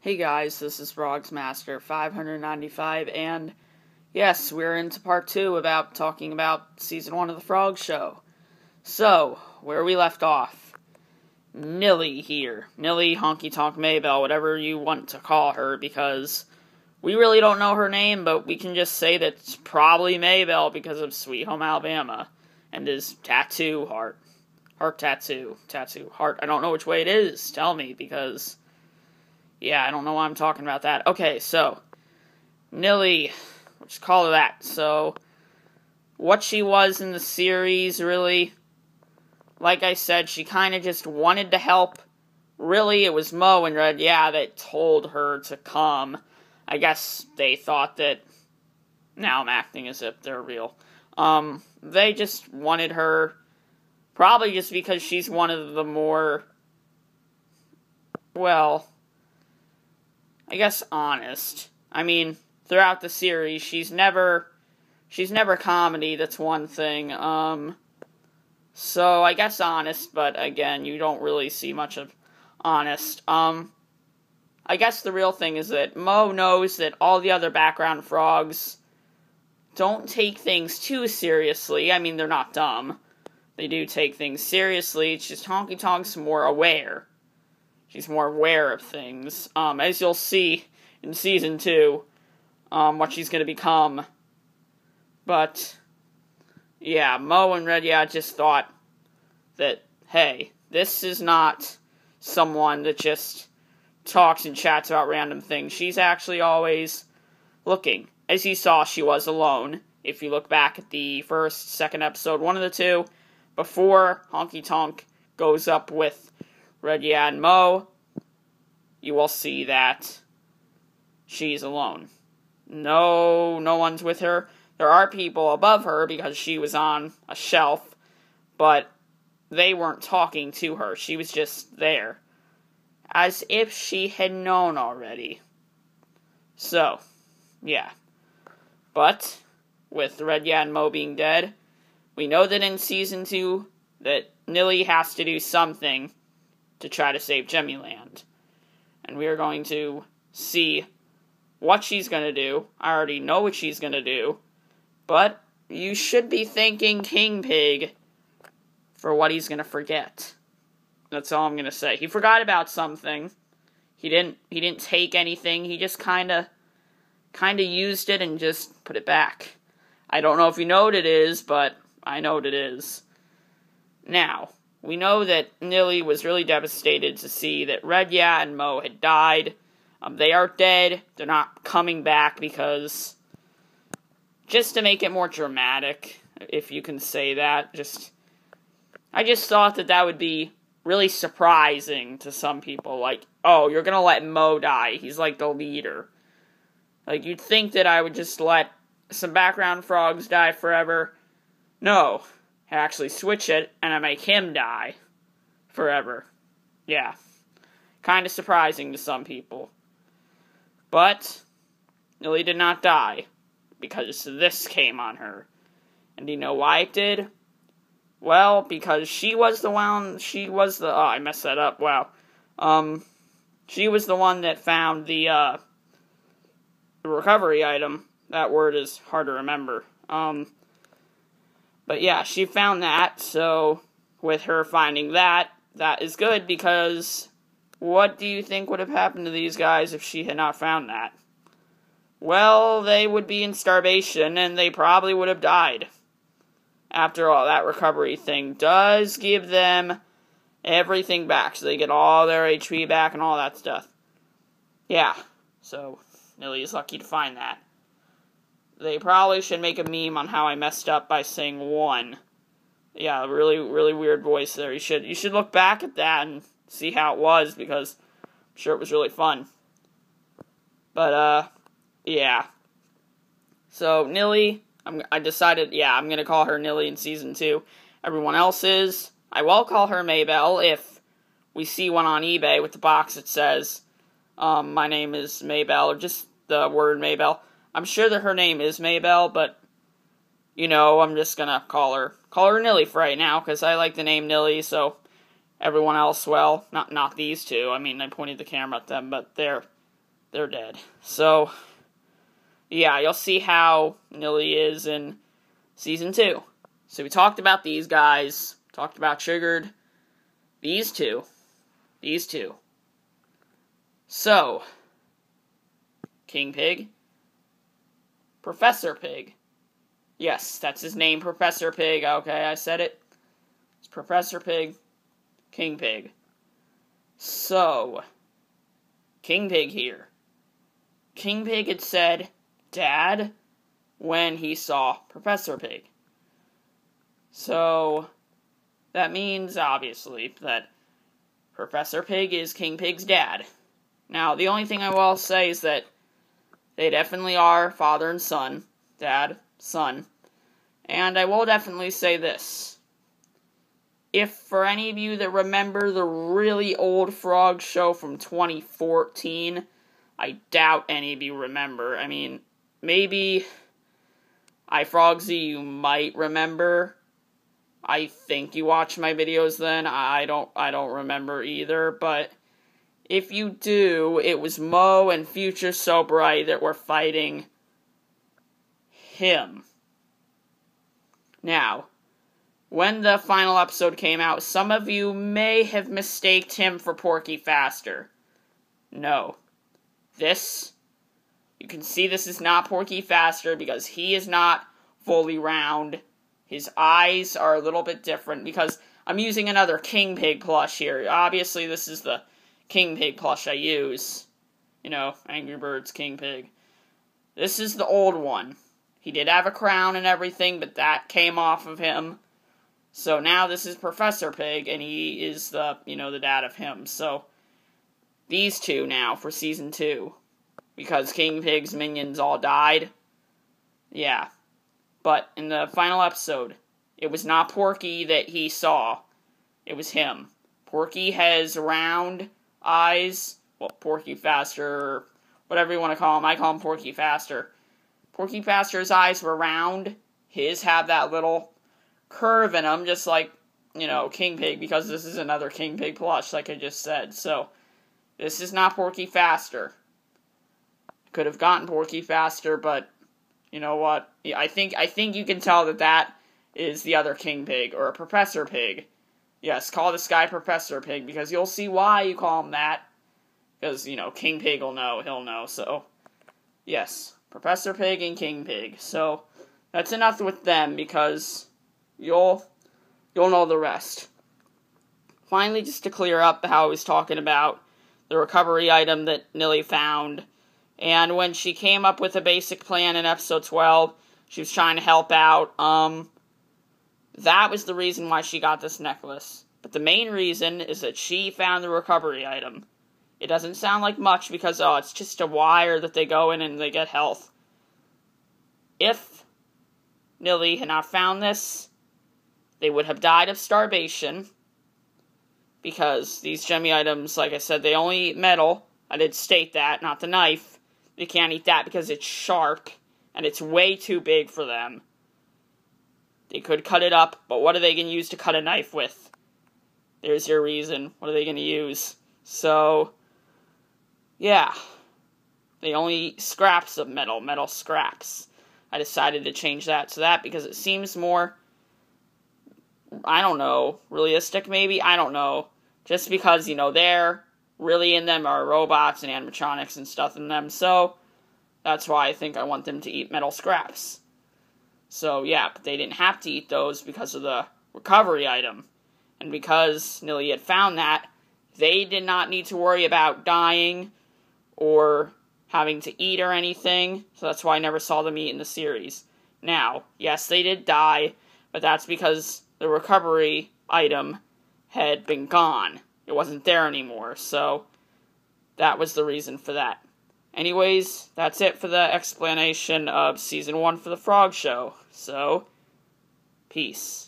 Hey guys, this is Frogz Master 595, and yes, we're into part 2 about talking about Season 1 of the Frogz Show. So, where we left off, Nilly here. Nilly, Honky Tonk Maybelle, whatever you want to call her, because we really don't know her name, but we can just say that it's probably Maybelle because of Sweet Home Alabama, and his tattoo, heart tattoo, heart, I don't know which way it is, tell me, because... yeah, I don't know why I'm talking about that. Okay, so, Nilly, we'll just call her that. So, what she was in the series, really, like I said, she kind of just wanted to help. Really, it was Mo and Red, that told her to come. I guess they thought that, now I'm acting as if they're real. They just wanted her, probably just because she's one of the more, well... I guess honest. I mean, throughout the series, she's never comedy, that's one thing. So I guess honest, but again, you don't really see much of honest. I guess the real thing is that Mo knows that all the other background frogs don't take things too seriously. I mean, they're not dumb. They do take things seriously. It's just Honky Tonk's more aware. She's more aware of things. As you'll see in Season 2, what she's going to become. But, yeah, Mo and Red, just thought that, hey, this is not someone that just talks and chats about random things. She's actually always looking. As you saw, she was alone. If you look back at the first, second episode, one of the two, before Honky Tonk goes up with Red, and Mo, you will see that she's alone. No one's with her. There are people above her because she was on a shelf, but they weren't talking to her. She was just there, as if she had known already. So, yeah. But, with Red, and Mo being dead, we know that in Season 2, that Nilly has to do something to try to save Gemmyland. And we are going to see what she's going to do. I already know what she's going to do. But you should be thanking King Pig for what he's going to forget. That's all I'm going to say. He forgot about something. He didn't take anything. He just kind of used it and just put it back. I don't know if you know what it is, but I know what it is. Now, we know that Nilly was really devastated to see that Red, and Mo had died. They are dead. They're not coming back because, just to make it more dramatic, if you can say that, I just thought that would be really surprising to some people. Like, oh, you're gonna let Mo die. He's like the leader. Like, you'd think that I would just let some background frogs die forever. No. I actually switch it, and I make him die forever. Yeah. Kind of surprising to some people. But, Nilly did not die, because this came on her. And do you know why it did? Well, because she was the one, oh, I messed that up, wow. She was the one that found the recovery item. That word is hard to remember. But yeah, she found that, so with her finding that is good, because what do you think would have happened to these guys if she had not found that? Well, they would be in starvation, and they probably would have died. After all, that recovery thing does give them everything back, so they get all their HP back and all that stuff. Yeah, so Nilly is lucky to find that. They probably should make a meme on how I messed up by saying 1. Yeah, really, really weird voice there. You should look back at that and see how it was, because I'm sure it was really fun. But, yeah. So, Nilly, I decided, I'm going to call her Nilly in Season 2. Everyone else is. I will call her Maybelle if we see one on eBay with the box that says, my name is Maybelle, or just the word Maybelle. I'm sure that her name is Maybelle, but, I'm just gonna call her Nilly for right now, because I like the name Nilly, so everyone else, well, not these two, I mean, I pointed the camera at them, but they're they're dead. So, yeah, you'll see how Nilly is in Season 2. So we talked about these guys, talked about Triggered, these two. So, King Pig, Professor Pig. Yes, that's his name, Professor Pig. Okay, I said it. It's Professor Pig, King Pig. So, King Pig here. King Pig had said, Dad, when he saw Professor Pig. So, that means, obviously, that Professor Pig is King Pig's dad. Now, the only thing I will say is that they definitely are father and son. Dad, son. And I will definitely say this. If, for any of you that remember the really old Frogz show from 2014, I doubt any of you remember. I mean, maybe Frogzy you might remember. I think you watch my videos then. I don't remember either, but if you do, it was Mo and Future So Bright that were fighting him. Now, when the final episode came out, some of you may have mistaked him for Porky Faster. No. You can see this is not Porky Faster because he is not fully round. His eyes are a little bit different because I'm using another King Pig plush here. Obviously, this is the King Pig plush I use. You know, Angry Birds King Pig. This is the old one. He did have a crown and everything, but that came off of him. So now this is Professor Pig, and he is the dad of him. So these two now for Season 2. Because King Pig's minions all died. Yeah. But in the final episode, it was not Porky that he saw. It was him. Porky has round eyes. Well, Porky Faster, or whatever you want to call him. I call him Porky Faster. Porky Faster's eyes were round. His have that little curve in them, just like, King Pig, because this is another King Pig plush, like I just said. So, this is not Porky Faster. Could have gotten Porky Faster, but you know what? I think you can tell that is the other King Pig, or a Professor Pig. Yes, call this guy Professor Pig, because you'll see why you call him that. Because, King Pig will know, he'll know, so. Yes, Professor Pig and King Pig. So, that's enough with them, because you'll know the rest. Finally, just to clear up how I was talking about the recovery item that Nilly found. And when she came up with a basic plan in episode 12, she was trying to help out. That was the reason why she got this necklace. But the main reason is that she found the recovery item. It doesn't sound like much because, it's just a wire that they go in and they get health. If Nilly had not found this, they would have died of starvation. Because these gemmy items, like I said, they only eat metal. I did state that, not the knife. They can't eat that because it's sharp, and it's way too big for them. They could cut it up, but what are they going to use to cut a knife with? There's your reason. What are they going to use? So, yeah. They only eat scraps of metal scraps. I decided to change that to that because it seems more, I don't know, realistic maybe? I don't know. Just because, they're really in them are robots and animatronics and stuff in them, so that's why I think I want them to eat metal scraps. So, yeah, but they didn't have to eat those because of the recovery item. And because Nilly had found that, they did not need to worry about dying or having to eat or anything, so that's why I never saw them eat in the series. Now, yes, they did die, but that's because the recovery item had been gone. It wasn't there anymore, so that was the reason for that. Anyways, that's it for the explanation of Season 1 for the Frogz Show. So, peace.